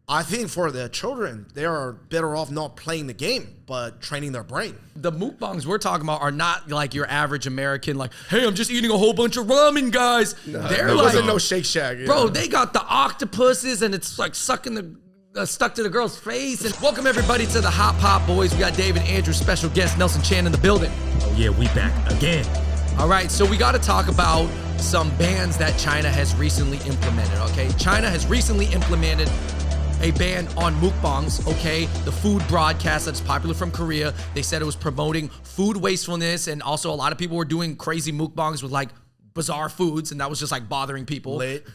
I think for the children, they are better off not playing the game, but training their brain. The mukbangs we're talking about are not like your average American, like, hey, I'm just eating a whole bunch of ramen, guys. They're There like, wasn't no Shake Shack. bro, they got the octopuses and it's like stuck to the girl's face. And welcome everybody to the Hot Pot Boys. We got Dave and Andrew, special guest Nelson Chan in the building. Oh yeah, we back again. All right, so we got to talk about some bans that China has recently implemented, okay? China has recently implemented a ban on mukbangs, okay? The food broadcast that's popular from Korea. They said it was promoting food wastefulness, and also a lot of people were doing crazy mukbangs with like bizarre foods, and that was just like bothering people. Lit.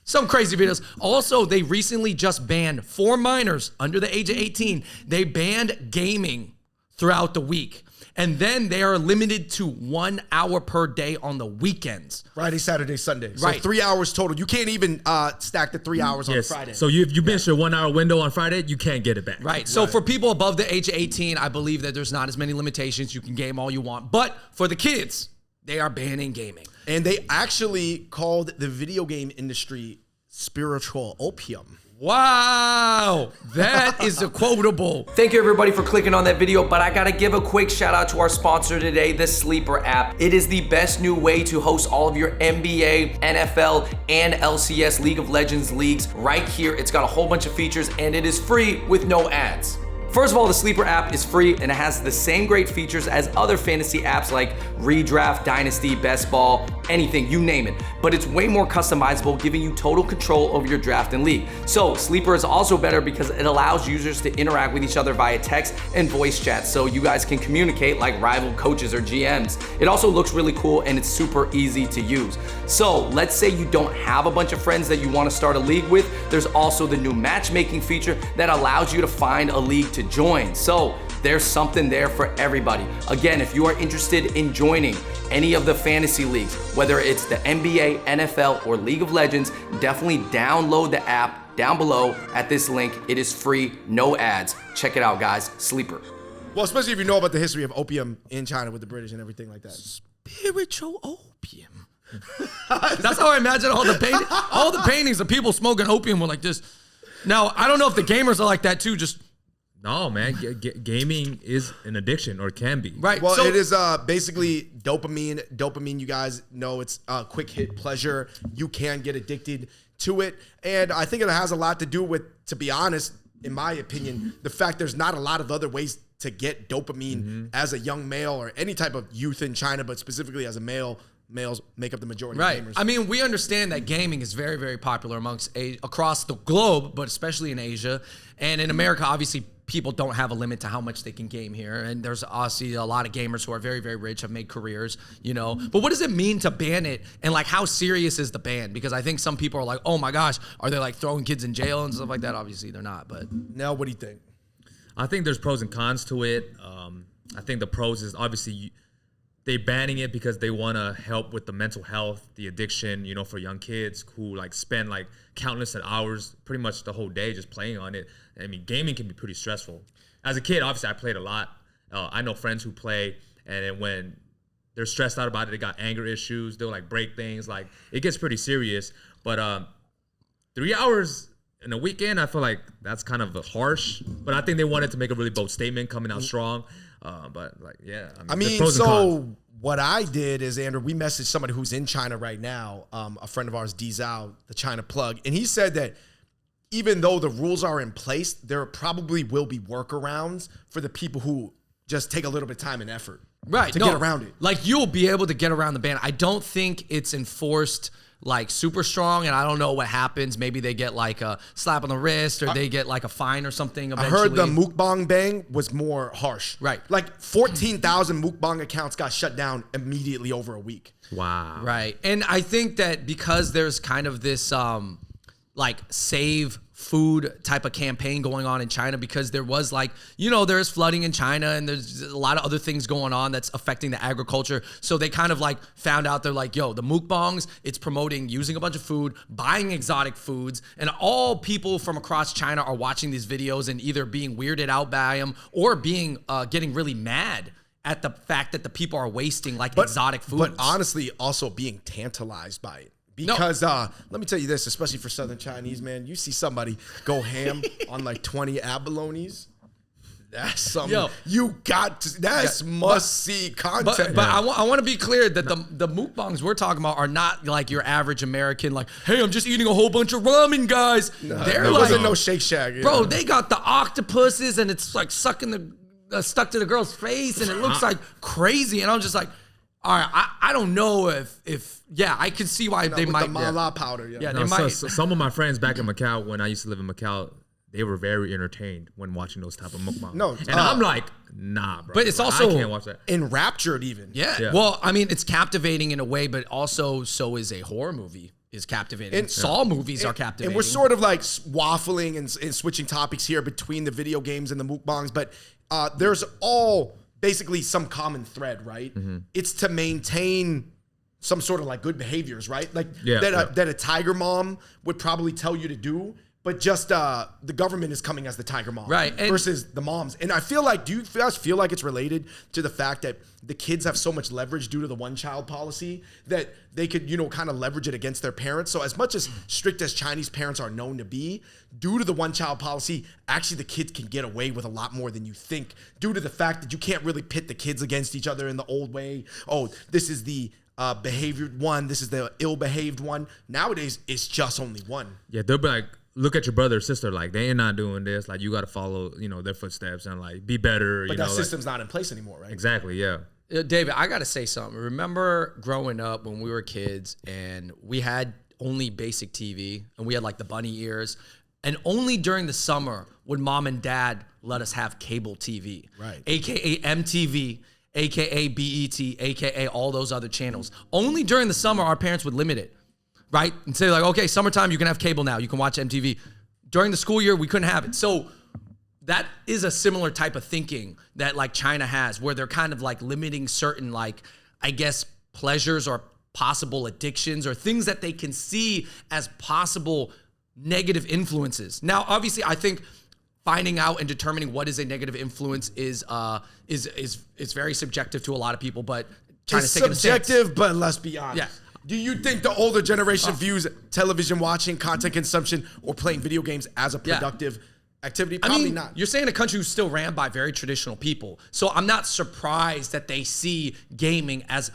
Some crazy videos. Also, they recently just banned for minors under the age of 18. They banned gaming throughout the week. And then they are limited to 1 hour per day on the weekends. Friday, Saturday, Sunday. So Right. 3 hours total. You can't even stack the 3 hours on Yes. Friday. So you missed your 1 hour window on Friday, you can't get it back. Right. So for people above the age of 18, I believe that there's not as many limitations. You can game all you want. But for the kids, they are banning gaming. And they actually called the video game industry spiritual opium. Wow, that is a quotable. Thank you everybody for clicking on that video, but I gotta give a quick shout out to our sponsor today, the Sleeper app. It is the best new way to host all of your NBA, NFL, and LCS League of Legends leagues right here. It's got a whole bunch of features and it is free with no ads. First of all, the Sleeper app is free and it has the same great features as other fantasy apps like Redraft, Dynasty, Best Ball, anything, you name it. But it's way more customizable, giving you total control over your draft and league. So Sleeper is also better because it allows users to interact with each other via text and voice chat, so you guys can communicate like rival coaches or GMs. It also looks really cool and it's super easy to use. So let's say you don't have a bunch of friends that you want to start a league with. There's also the new matchmaking feature that allows you to find a league to join. So there's something there for everybody. Again, if you are interested in joining any of the fantasy leagues, whether it's the NBA, NFL, or League of Legends, definitely download the app down below at this link. It is free, no ads. Check it out, guys. Sleeper. Well, especially if you know about the history of opium in China with the British and everything like that. Spiritual opium. That's how I imagine all the paintings of people smoking opium were like this. Now, I don't know if the gamers are like that too, just No, man, gaming is an addiction, or can be. right. Well, so, it is basically dopamine. Dopamine, you guys know, it's a quick hit pleasure. You can get addicted to it. And I think it has a lot to do with, to be honest, in my opinion, the fact there's not a lot of other ways to get dopamine as a young male or any type of youth in China, but specifically as a male. Males make up the majority right. of gamers. I mean, we understand that gaming is very, very popular across the globe, but especially in Asia. And in America, obviously, people don't have a limit to how much they can game here. And there's obviously a lot of gamers who are very, very rich, have made careers, you know. But what does it mean to ban it? And like, how serious is the ban? Because I think some people are like, oh my gosh, are they like throwing kids in jail and stuff like that? Obviously, they're not. But Now, what do you think? I think there's pros and cons to it. I think the pros is obviously they banning it because they want to help with the mental health, the addiction, you know, for young kids who like spend like countless hours, pretty much the whole day just playing on it. I mean, gaming can be pretty stressful. As a kid, obviously, I played a lot. I know friends who play, and then when they're stressed out about it, they got anger issues. They'll like break things. Like, it gets pretty serious. But 3 hours in a weekend, I feel like that's kind of harsh. But I think they wanted to make a really bold statement, coming out strong. But like, yeah. I mean, so what I did is, Andrew, we messaged somebody who's in China right now, a friend of ours, D Zhao, the China plug, and he said that even though the rules are in place, there probably will be workarounds for the people who just take a little bit of time and effort to get around it. Like, you'll be able to get around the ban. I don't think it's enforced like super strong, and I don't know what happens. Maybe they get like a slap on the wrist, or they get like a fine or something eventually. I heard the mukbang ban was more harsh. Right. Like 14,000 mukbang accounts got shut down immediately over a week. Wow. Right. And I think that because there's kind of this like save food type of campaign going on in China, because there was like, you know, there's flooding in China and there's a lot of other things going on that's affecting the agriculture. So they kind of like found out, they're like, yo, the mukbangs, it's promoting using a bunch of food, buying exotic foods, and all people from across China are watching these videos and either being weirded out by them or being getting really mad at the fact that the people are wasting like exotic foods. But honestly, also being tantalized by it. Because let me tell you this, especially for Southern Chinese, man, you see somebody go ham on like 20 abalones. That's something you got to. That's must-see content. But I want to be clear that the mukbangs we're talking about are not like your average American. Like, hey, I'm just eating a whole bunch of ramen, guys. There wasn't no Shake Shack, bro. They got the octopuses, and it's like stuck to the girl's face, and it looks like crazy. And I'm just like, all right, I don't know if I can see why they might. The mala powder, they might. So some of my friends back in Macau, when I used to live in Macau, they were very entertained when watching those type of mukbangs. No, and I'm like, nah, bro. But it's also I can't watch that. Enraptured even. Yeah. Well, I mean, it's captivating in a way, but also so is a horror movie is captivating. And Saw movies are captivating. And we're sort of like waffling and switching topics here between the video games and the mukbangs, but there's all basically some common thread, right? Mm-hmm. It's to maintain some sort of like good behaviors, right? Like that a tiger mom would probably tell you to do. But just the government is coming as the tiger mom, right? Versus the moms. And I feel like, do you guys feel like it's related to the fact that the kids have so much leverage due to the one-child policy that they could, kind of leverage it against their parents? So as much as strict as Chinese parents are known to be, due to the one-child policy, actually the kids can get away with a lot more than you think, due to the fact that you can't really pit the kids against each other in the old way. Oh, this is the behaviored one, this is the ill-behaved one. Nowadays, it's just only one. Yeah, they'll be like, look at your brother or sister, like they ain't not doing this. Like you got to follow, their footsteps and like be better. But that system's not in place anymore, right? Exactly. Yeah. David, I got to say something. Remember growing up when we were kids and we had only basic TV and we had like the bunny ears, and only during the summer would mom and dad let us have cable TV, right? AKA MTV, AKA BET, AKA all those other channels. Only during the summer our parents would limit it. Right? And say like, okay, summertime, you can have cable now. You can watch MTV. During the school year, we couldn't have it. So that is a similar type of thinking that like China has, where they're kind of like limiting certain like, I guess, pleasures or possible addictions or things that they can see as possible negative influences. Now, obviously, I think finding out and determining what is a negative influence is very subjective to a lot of people, but China's taking a stance. Subjective, but let's be honest. Yeah. Do you think the older generation views television watching, content consumption, or playing video games as a productive activity? Probably not. You're saying a country who's still ran by very traditional people. So I'm not surprised that they see gaming as,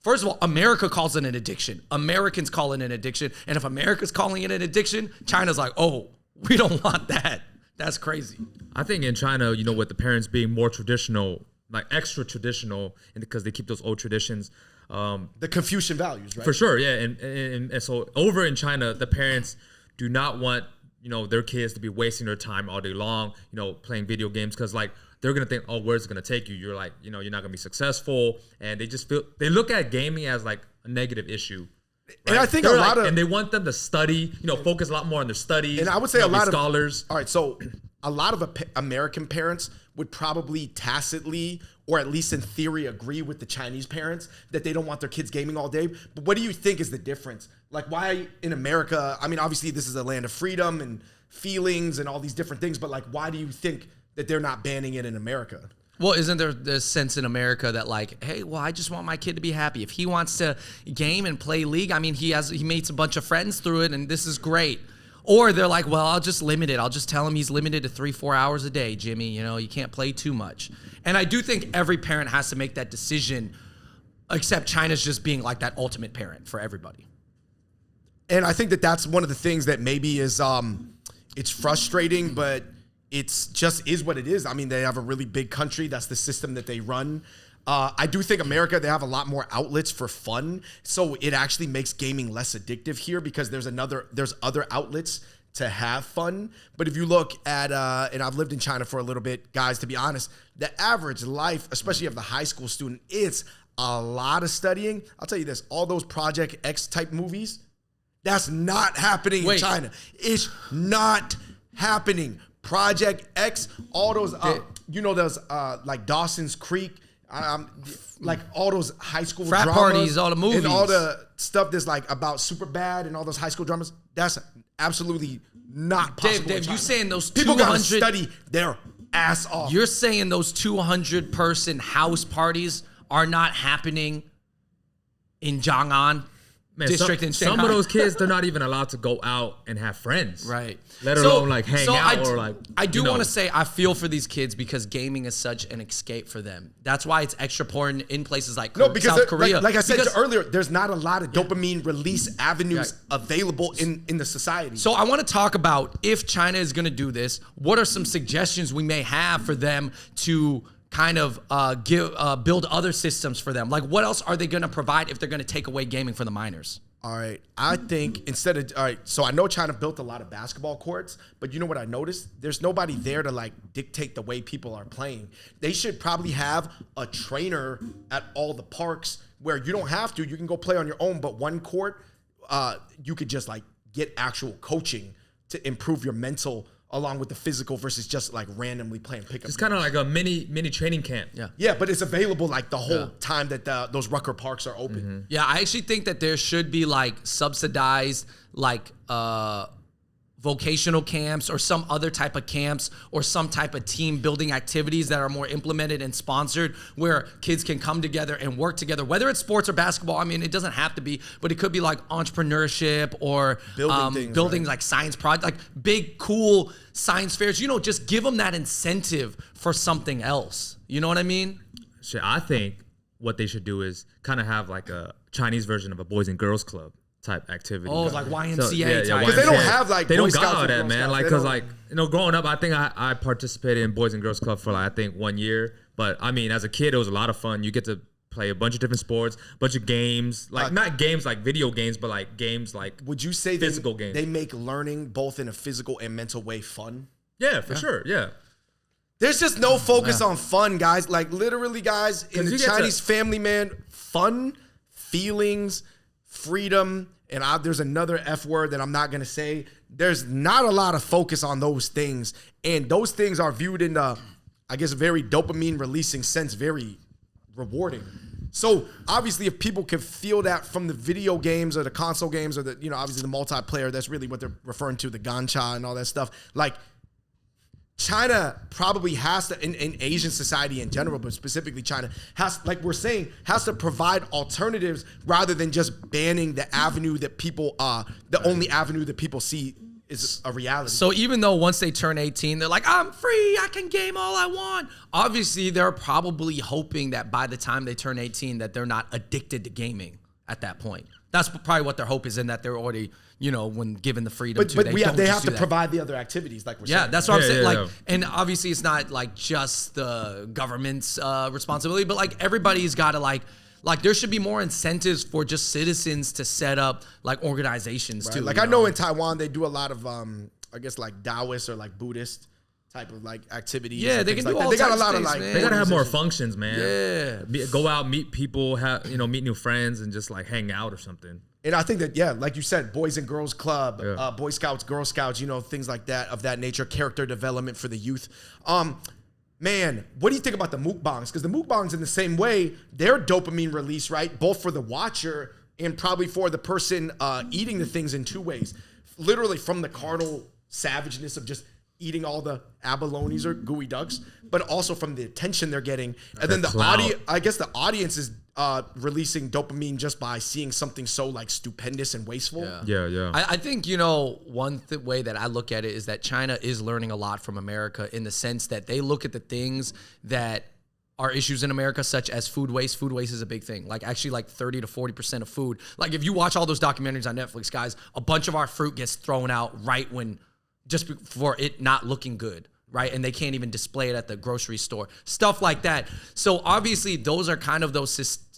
first of all, America calls it an addiction. Americans call it an addiction. And if America's calling it an addiction, China's like, oh, we don't want that. That's crazy. I think in China, with the parents being more traditional, like extra traditional, and because they keep those old traditions, the Confucian values, right? For sure, yeah. And so over in China, the parents do not want, their kids to be wasting their time all day long, playing video games, because like they're gonna think, oh, where's it gonna take you? You're like, you're not gonna be successful, and they look at gaming as like a negative issue. Right? And I think and they want them to study, focus a lot more on their studies. And I would say a lot of scholars. All right, so a lot of American parents would probably tacitly, or at least in theory, agree with the Chinese parents that they don't want their kids gaming all day. But what do you think is the difference? Like, why in America? I mean, obviously this is a land of freedom and feelings and all these different things, but like, why do you think that they're not banning it in America? Well, isn't there this sense in America that like, hey, well, I just want my kid to be happy. If he wants to game and play League, I mean, he meets a bunch of friends through it, and this is great. Or they're like, well, I'll just limit it. I'll just tell him he's limited to 3-4 hours a day, Jimmy. You can't play too much. And I do think every parent has to make that decision, except China's just being like that ultimate parent for everybody. And I think that that's one of the things that maybe is, it's frustrating, but it's just is what it is. I mean, they have a really big country. That's the system that they run. I do think America, they have a lot more outlets for fun. So it actually makes gaming less addictive here because there's other outlets to have fun. But if you look at, and I've lived in China for a little bit, guys, to be honest, the average life, especially of the high school student, it's a lot of studying. I'll tell you this, all those Project X type movies, that's not happening in China. It's not happening. Project X, all those, those like Dawson's Creek, like all those high school frat dramas, parties, all the movies, and all the stuff that's like about Superbad and all those high school dramas. That's absolutely not possible. Dave, you saying those people gotta study their ass off? You're saying those 200-person house parties are not happening in Jiang'an? Man, district in Shanghai. some of those kids, they're not even allowed to go out and have friends. Right. Let alone like hang out or like. I do want to say I feel for these kids because gaming is such an escape for them. That's why it's extra important in places like South Korea. Like I said earlier, there's not a lot of dopamine release avenues available in the society. So I want to talk about if China is going to do this, what are some suggestions we may have for them to kind of build other systems for them? Like, what else are they going to provide if they're going to take away gaming for the minors? All right, I think so I know China built a lot of basketball courts, but you know what I noticed? There's nobody there to like dictate the way people are playing. They should probably have a trainer at all the parks where you don't have to. You can go play on your own, but one court, you could just like get actual coaching to improve your mental along with the physical versus just like randomly playing pickup. It's kind of like a mini training camp. Yeah, but it's available like the whole time that those Rucker parks are open. Yeah, I actually think that there should be like subsidized like vocational camps or some other type of camps or some type of team building activities that are more implemented and sponsored where kids can come together and work together, whether it's sports or basketball. I mean, it doesn't have to be, but it could be like entrepreneurship or building like science projects, like big, cool science fairs. You know, just give them that incentive for something else. You know what I mean? Shit, I think what they should do is kind of have like a Chinese version of a Boys and Girls Club type activity. Oh, like YMCA type. Because they don't have like they Boy don't Scouts got all or that, Girl man. Scouts. Like, cause like, you know, growing up, I think I participated in Boys and Girls Club for like, I think 1 year. But I mean, as a kid, it was a lot of fun. You get to play a bunch of different sports, bunch of games, like not games like video games, but like games like would you say physical games. They make learning both in a physical and mental way fun? Yeah, for sure. Yeah. There's just no focus on fun, guys. Like literally, guys, in the Chinese family, man, fun, feelings, freedom, and there's another F word that I'm not going to say. There's not a lot of focus on those things. And those things are viewed in a, I guess, very dopamine releasing sense, very rewarding. So obviously if people can feel that from the video games or the console games or the, you know, obviously the multiplayer, that's really what they're referring to, the gacha and all that stuff. Like China probably has to, in Asian society in general, but specifically China, has, like we're saying, has to provide alternatives rather than just banning the avenue that people, the only avenue that people see is a reality. So even though once they turn 18, they're like, I'm free, I can game all I want. Obviously, they're probably hoping that by the time they turn 18, that they're not addicted to gaming at that point. That's probably what their hope is, in that they're already, you know, when given the freedom to. But they have to provide the other activities, like we're saying. Yeah, that's what I'm saying. Like, and obviously it's not like just the government's responsibility, but like everybody's got to like there should be more incentives for just citizens to set up like organizations too. Like I know in Taiwan they do a lot of I guess like Taoist or like Buddhist type of like activities. Yeah, they can do all They got a types lot of of things, like man. They gotta have more functions, man. Yeah. Go out, meet people, meet new friends, and just like hang out or something. And I think that, yeah, like you said, Boys and Girls Club, Boy Scouts, Girl Scouts, you know, things like that, of that nature, character development for the youth. Man, what do you think about the mukbangs? Because the mukbangs, in the same way, they're dopamine release, right? Both for the watcher and probably for the person eating the things in two ways. Literally from the carnal savageness of just eating all the abalones or gooey ducks, but also from the attention they're getting. And then the audience is releasing dopamine just by seeing something so like stupendous and wasteful. Yeah. I think, you know, one way that I look at it is that China is learning a lot from America, in the sense that they look at the things that are issues in America, such as food waste. Food waste is a big thing. Like actually like 30 to 40% of food. Like if you watch all those documentaries on Netflix, guys, a bunch of our fruit gets thrown out right when, just for it not looking good, right? And they can't even display it at the grocery store, stuff like that. So obviously those are kind of those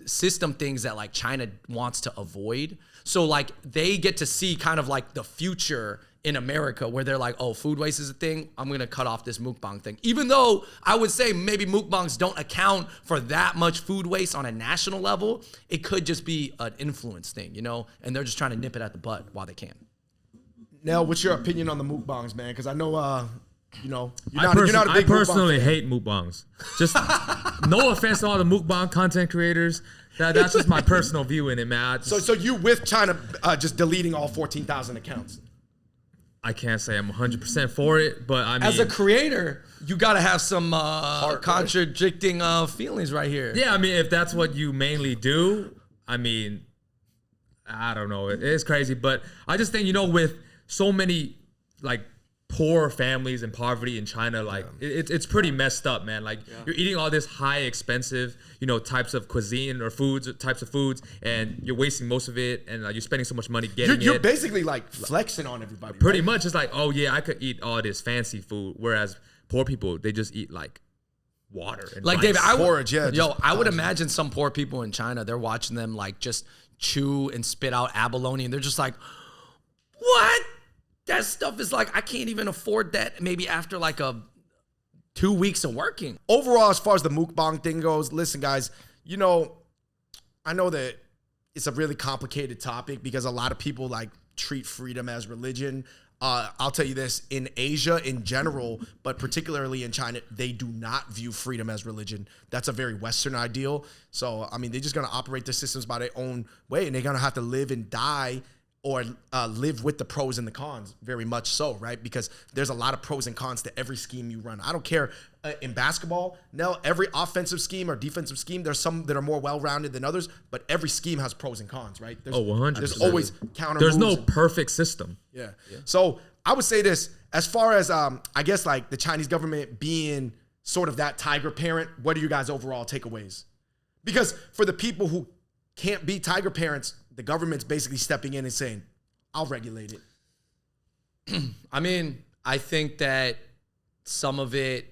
system things that like China wants to avoid. So like they get to see kind of like the future in America, where they're like, oh, food waste is a thing, I'm gonna cut off this mukbang thing. Even though I would say maybe mukbangs don't account for that much food waste on a national level, it could just be an influence thing, you know? And they're just trying to nip it at the butt while they can. Nell, what's your opinion on the mukbangs, man? Because I know, you know, I personally hate mukbangs. Just no offense to all the mukbang content creators. That's just my personal view in it, man. So you with China just deleting all 14,000 accounts? I can't say I'm 100% for it, but I mean, as a creator, you got to have some contradicting feelings right here. Yeah, I mean, if that's what you mainly do, I mean, I don't know. It's crazy, but I just think, with so many like poor families and poverty in China, like it's pretty messed up, man. Like you're eating all this high expensive, types of cuisine or types of foods, and you're wasting most of it, and you're spending so much money getting You're basically like flexing on everybody. Pretty much, it's like, oh yeah, I could eat all this fancy food, whereas poor people, they just eat like water and like rice. David, Porridge, I would imagine some poor people in China, they're watching them like just chew and spit out abalone, and they're just like, what? That stuff is like, I can't even afford that maybe after like 2 weeks of working. Overall, as far as the mukbang thing goes, listen, guys, I know that it's a really complicated topic because a lot of people like treat freedom as religion. I'll tell you this, in Asia in general, but particularly in China, they do not view freedom as religion. That's a very Western ideal. So, I mean, they're just going to operate the systems by their own way, and they're going to have to live and die or live with the pros and the cons, very much so, right? Because there's a lot of pros and cons to every scheme you run. I don't care in basketball, no, every offensive scheme or defensive scheme, there's some that are more well-rounded than others, but every scheme has pros and cons, right? There's, 100%. There's always counter There's moves. no perfect system. Yeah. So I would say this, as far as, I guess, like the Chinese government being sort of that tiger parent, what are you guys' overall takeaways? Because for the people who can't be tiger parents, the government's basically stepping in and saying, I'll regulate it. I mean, I think that some of it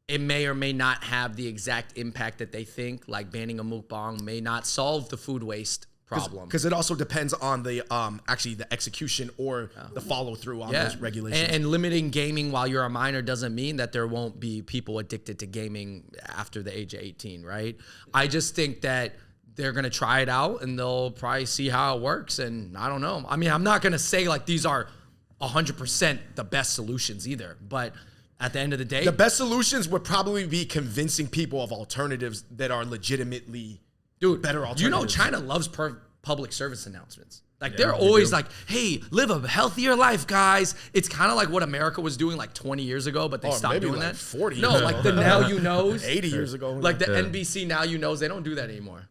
may or may not have the exact impact that they think, like banning a mukbang may not solve the food waste problem. Because it also depends on the actually the execution or the follow through on those regulations. And limiting gaming while you're a minor doesn't mean that there won't be people addicted to gaming after the age of 18, right? I just think that they're going to try it out and they'll probably see how it works. And I don't know. I mean, I'm not going to say like these are 100% the best solutions either, but at the end of the day, the best solutions would probably be convincing people of alternatives that are legitimately better alternatives. China loves public service announcements. Like they're always like, hey, live a healthier life, guys. It's kind of like what America was doing like 20 years ago, but they stopped doing like that. 40 No, years like ago. the Now You Knows. 80 years ago. Like the NBC Now You Knows, they don't do that anymore.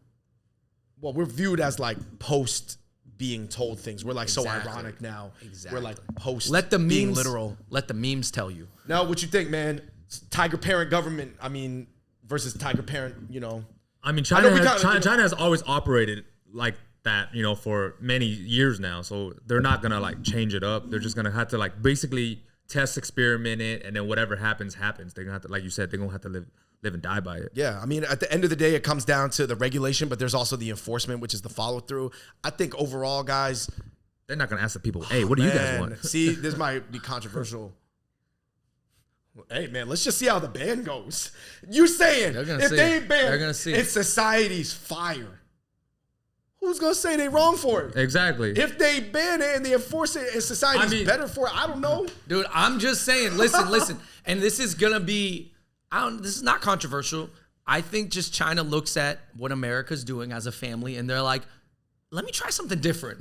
Well, we're viewed as like post being told things. We're like so ironic now. Exactly. We're like post memes being literal. Let the memes tell you. Now, what you think, man? Tiger parent government, I mean, versus tiger parent, I mean, China has always operated like that, for many years now. So they're not gonna like change it up. They're just gonna have to like basically test, experiment it, and then whatever happens. They're gonna have to, like you said, they're gonna have to live and die by it. Yeah, I mean, at the end of the day, it comes down to the regulation, but there's also the enforcement, which is the follow through. I think overall, guys, they're not gonna ask the people, hey, what do you guys want? See, this might be controversial. Hey, man, let's just see how the ban goes. You saying if they ban it's society's fire. Who's going to say they wrong for it? Exactly. If they ban it and they enforce it and society's better for it, I don't know. Dude, I'm just saying, listen. And this is going to be, this is not controversial. I think just China looks at what America's doing as a family and they're like, let me try something different.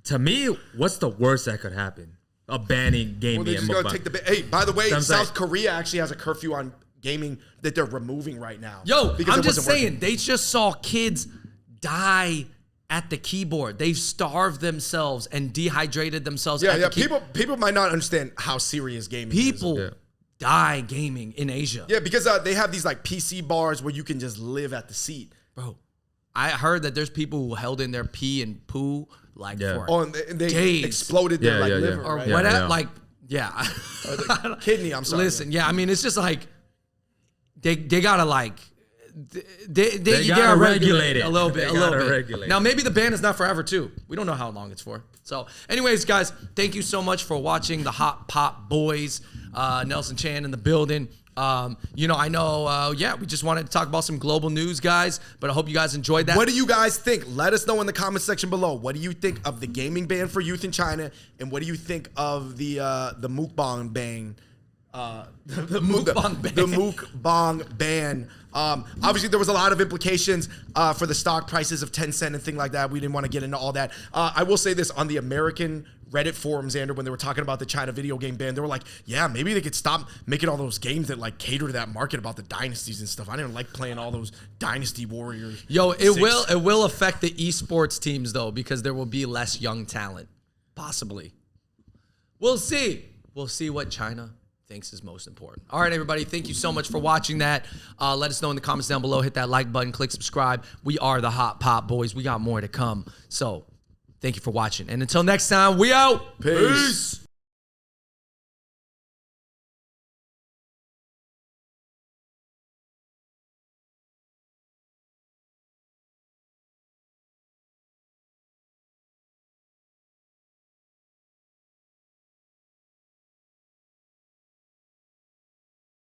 To me, what's the worst that could happen? A banning gaming. Well, they're just gonna take hey, by the way, South Korea actually has a curfew on gaming that they're removing right now. Yo, I'm just saying, they just saw kids die at the keyboard. They've starved themselves and dehydrated themselves. Yeah. People might not understand how serious gaming is. People die gaming in Asia. Yeah, because they have these like PC bars where you can just live at the seat. Bro, I heard that there's people who held in their pee and poo like for and they days. Exploded their liver. Or right? whatever. Or the kidney, I'm sorry. Listen, I mean, it's just like they gotta like they gotta regulate it a little bit. Regulate. Now maybe the ban is not forever too. We don't know how long it's for. So, anyways, guys, thank you so much for watching the Hot Pot Boys. Nelson Chan in the building. I know, we just wanted to talk about some global news, guys, but I hope you guys enjoyed that. What do you guys think? Let us know in the comment section below. What do you think of the gaming ban for youth in China? And what do you think of the mukbang ban? The mukbang ban. Obviously, there was a lot of implications for the stock prices of Tencent and things like that. We didn't want to get into all that. I will say this, on the American Reddit forums, Andrew, when they were talking about the China video game ban, they were like, yeah, maybe they could stop making all those games that like cater to that market about the dynasties and stuff. I didn't like playing all those Dynasty Warriors. Yo, it will affect the esports teams though, because there will be less young talent, possibly. We'll see. We'll see what China thinks is most important. All right, everybody, thank you so much for watching that. Let us know in the comments down below. Hit that like button, click subscribe. We are the Hot Pot Boys. We got more to come. So thank you for watching. And until next time, we out. Peace.